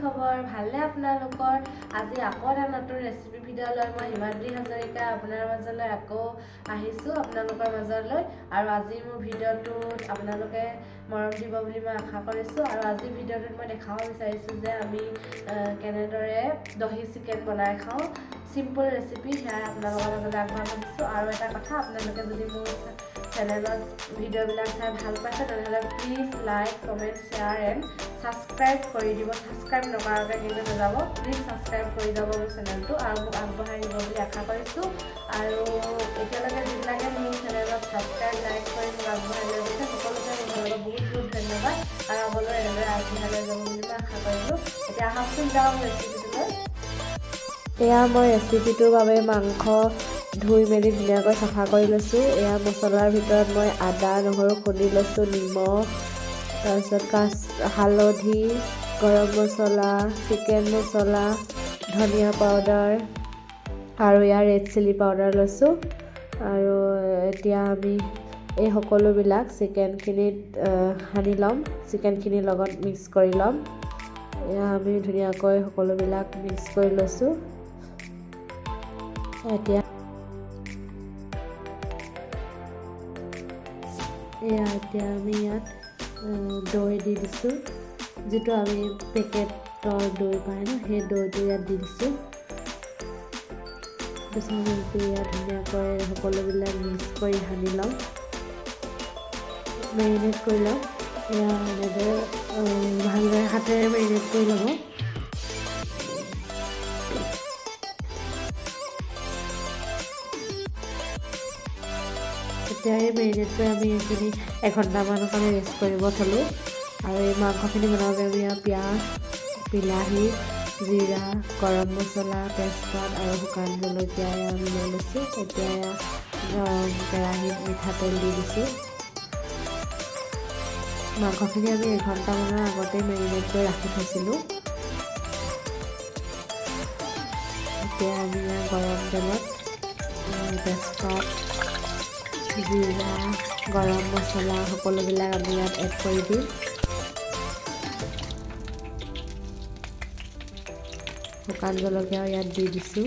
খবৰ ভালনে আপোনালোকৰ আজি আকৌ এটা নতুন ৰেচিপি ভিডিঅ' লৈ মই হিমাদ্ৰী হাজৰিকা আপোনাৰ মাজলৈ আকৌ আহিছোঁ আপোনালোকৰ মাজলৈ আৰু আজি মোৰ ভিডিঅ'টোত আপোনালোকে মৰম দিব বুলি মই আশা কৰিছোঁ আৰু আজি ভিডিঅ'টোত মই দেখাব বিচাৰিছোঁ যে আমি কেনেদৰে দহি চিকেন বনাই খাওঁ সিম্পল ৰেচিপি সেয়া আপোনালোকৰ মাজলৈ আগবঢ়াব দিছোঁ আৰু এটা কথা আপোনালোকে যদি মোৰ চেনেলত ভিডিঅ'বিলাক চাই ভাল পাইছে তেনেহ'লে please like comment share and subscribe কৰি দিব ছাবস্ক্ৰাইব নকৰাকৈ কিন্তু নাযাব প্লিজ ছাবস্ক্ৰাইব কৰি যাব মোৰ চেনেলটো আৰু মোক আগবঢ়াই দিব বুলি আশা কৰিছোঁ আৰু এতিয়ালৈকে যিবিলাকে মোৰ চেনেলত ছাবস্ক্ৰাইব লাইক কৰি মোক আগবঢ়াই লৈ গৈছে সকলোকে মোৰ ফালৰ পৰা বহুত বহুত ধন্যবাদ আৰু আগলৈ এনেদৰে আগবঢ়াই লৈ যাব বুলি মই আশা কৰিলোঁ এতিয়া আহকচোন যাওঁ ৰেচিপিটোলৈ এয়া মই ৰেচিপিটোৰ বাবে মাংস ধুই মেলি ধুনীয়াকৈ চাফা কৰি লৈছোঁ এয়া মছলাৰ ভিতৰত মই আদা নহৰু খুন্দি লৈছোঁ নিমখ তাৰপিছত হালধি গৰম মছলা চিকেন মছলা ধনিয়া পাউডাৰ আৰু ইয়াৰ ৰেড চিলি পাউডাৰ লৈছোঁ আৰু এতিয়া আমি এই সকলোবিলাক চিকেনখিনিত সানি ল'ম চিকেনখিনিৰ লগত মিক্স কৰি ল'ম এয়া আমি ধুনীয়াকৈ সকলোবিলাক মিক্স কৰি লৈছোঁ এতিয়া আমি ইয়াত দৈ দি দিছোঁ যিটো আমি পেকেটৰ দৈ পায় ন সেই দৈটো ইয়াত দি দিছোঁ তাৰপিছত ইয়াত ধুনীয়াকৈ সকলোবিলাক মিক্স কৰি সানি ল'ম মেৰিনেট কৰি ল'ম এয়া এনেদৰে ভালদৰে হাতেৰে মেৰিনেট কৰি ল'ব এতিয়া এই মেৰিনেট কৰি আমি এইখিনি এঘণ্টামানৰ কাৰণে ৰেষ্ট কৰিব থলোঁ আৰু এই মাংসখিনি বনাওঁতে আমি পিঁয়াজ বিলাহী জিৰা গৰম মছলা তেজপাত আৰু শুকান জলকীয়া আমি লৈ লৈছোঁ এতিয়া কেৰাহীত মিঠাতেল দি দিছোঁ মাংসখিনি আমি এঘণ্টামানৰ আগতে মেৰিনেট কৰি ৰাখি থৈছিলোঁ এতিয়া আমি গৰম তেলত তেজপাত জিৰা গৰম মছলা সকলোবিলাক আমি ইয়াত এড কৰি দিম শুকান জলকীয়াও ইয়াত দি দিছোঁ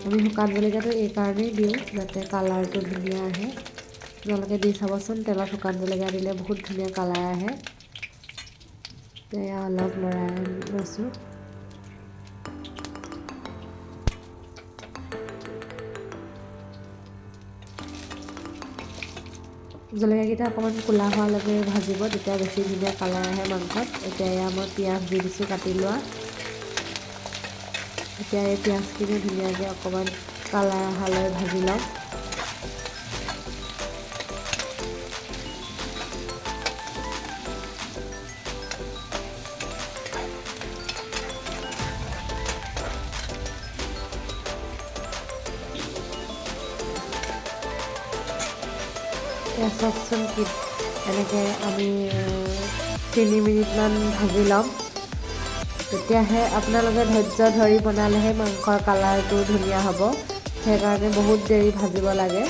আমি শুকান জলকীয়াটো এইকাৰণেই দিওঁ যাতে কালাৰটো ধুনীয়া আহে আপোনালোকে দি চাবচোন তেলত শুকান জলকীয়া দিলে বহুত ধুনীয়া কালাৰ আহে এয়া অলপ লৰাই লৈছোঁ জলকীয়াকেইটা অকণমান ক'লা হোৱালৈকে ভাজিব তেতিয়া বেছি ধুনীয়া কালাৰ আহে মাংসত এতিয়া এয়া মই পিঁয়াজ দি দিছোঁ কাটি লোৱা এতিয়া এই পিঁয়াজখিনি ধুনীয়াকৈ অকণমান কালাৰ অহালৈ ভাজি লওঁ চাওকচোন কি এনেকৈ আমি 3 মিনিটমান ভাজি ল'ম তেতিয়াহে আপোনালোকে ধৈৰ্য ধৰি বনালেহে মাংসৰ কালাৰটো ধুনীয়া হ'ব সেইকাৰণে বহুত দেৰি ভাজিব লাগে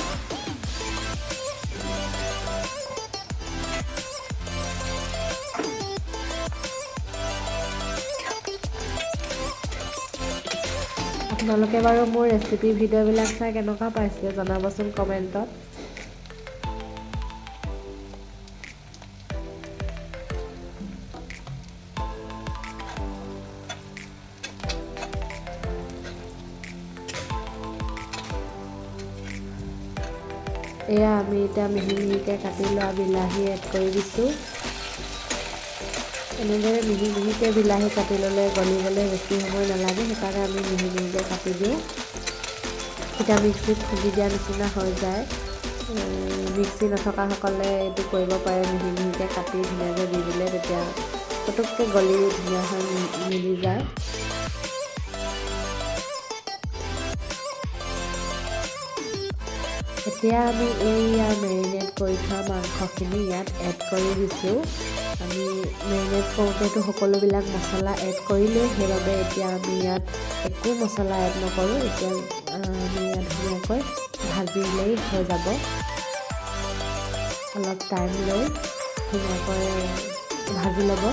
আপোনালোকে বাৰু মোৰ ৰেচিপি ভিডিঅ'বিলাক চাই কেনেকুৱা পাইছে জনাবচোন কমেণ্টত এয়া আমি এতিয়া মিহি মিহিকৈ কাটি লোৱা বিলাহী এড কৰি দিছোঁ এনেদৰে মিহি মিহিকৈ বিলাহী কাটি ল'লে গলিবলৈ বেছি সময় নালাগে সেইকাৰণে আমি মিহি মিহিকৈ কাটি দিওঁ এতিয়া মিক্সিত খুন্দি দিয়া নিচিনা হৈ যায় মিক্সি নথকাসকলে এইটো কৰিব পাৰে মিহি মিহিকৈ কাটি ধুনীয়াকৈ দি দিলে তেতিয়া পটককৈ গলি ধুনীয়া হৈ মিলি যায় এতিয়া আমি এইয়া মেৰিনেট কৰি থোৱা মাংসখিনি ইয়াত এড কৰি দিছোঁ আমি মেৰিনেট কৰোঁতেতো সকলোবিলাক মছলা এড কৰিলোৱেই সেইবাবে এতিয়া আমি ইয়াত একো মছলা এড নকৰোঁ এতিয়া আমি ইয়াত ধুনীয়াকৈ ভাজিলেই হৈ যাব অলপ টাইম লৈ ধুনীয়াকৈ ভাজি ল'ব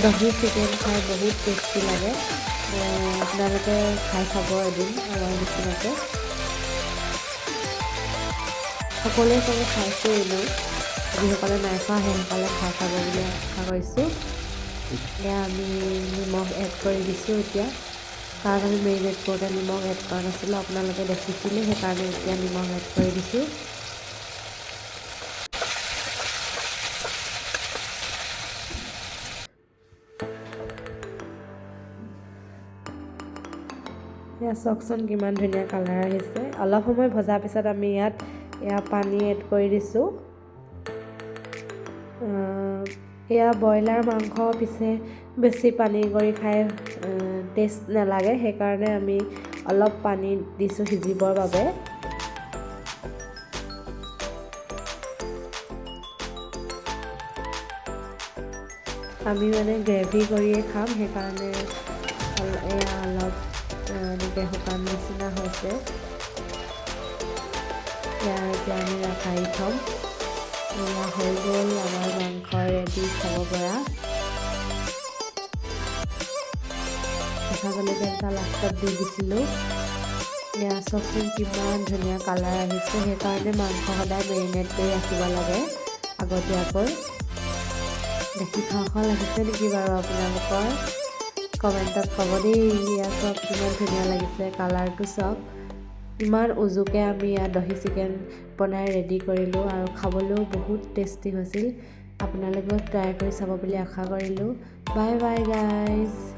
দহি চিকেন খাই বহুত টেষ্টি লাগে। আপোনালোকে খাই চাব এদিন আমাৰ নিচিনাকৈ। সকলোৱে চাগে খাইছোঁ এনেও, যিসকলে নাই খোৱা সেইসকলে খাই চাব বুলি আশা কৰিছোঁ। এতিয়া আমি নিমখ এড কৰি দিছোঁ এতিয়া, কাৰণ আমি মেৰিনেট কৰোঁতে নিমখ এড কৰা নাছিলোঁ, আপোনালোকে দেখিছিলে, সেইকাৰণে এতিয়া নিমখ এড কৰি দিছোঁ। এয়া চাওকচোন কিমান ধুনীয়া কালাৰ আহিছে। অলপ সময় ভজাৰ পিছত আমি ইয়াত পানী এড কৰি দিছোঁ। এয়া ব্ৰইলাৰ মাংস পিছে বেছি পানী কৰি খাই টেষ্ট নালাগে, সেইকাৰণে আমি অলপ পানী দিছোঁ সিজিবৰ বাবে। আমি মানে গ্ৰেভি কৰিয়ে খাম, সেইকাৰণে এয়া অলপ এনেকৈ শুকান নিচিনা হৈছে। এতিয়া আমি ৰাখাই থ'ম। এয়া হৈ গ'ল আমাৰ মাংস ৰেডি খাব পৰা। কেঁচা জলকীয়া এটা লাষ্টত দি দিছিলোঁ। এয়া চাওকচোন কিমান ধুনীয়া কালাৰ আহিছে, সেইকাৰণে মাংস সদায় মেৰিনেট কৰি ৰাখিব লাগে আগতীয়াকৈ। দেখি খাওঁ খাওঁ লাগিছে নেকি বাৰু আপোনালোকৰ? কমেণ্টত ক'ব দেই। ইয়াত চাওক কিমান ধুনীয়া লাগিছে কালাৰটো চাওক। ইমান উজুকৈ আমি ইয়াত দহি চিকেন বনাই ৰেডি কৰিলোঁ আৰু খাবলৈও বহুত টেষ্টি হৈছিল। আপোনালোকেও ট্ৰাই কৰি চাব বুলি আশা কৰিলোঁ। Bye bye guys.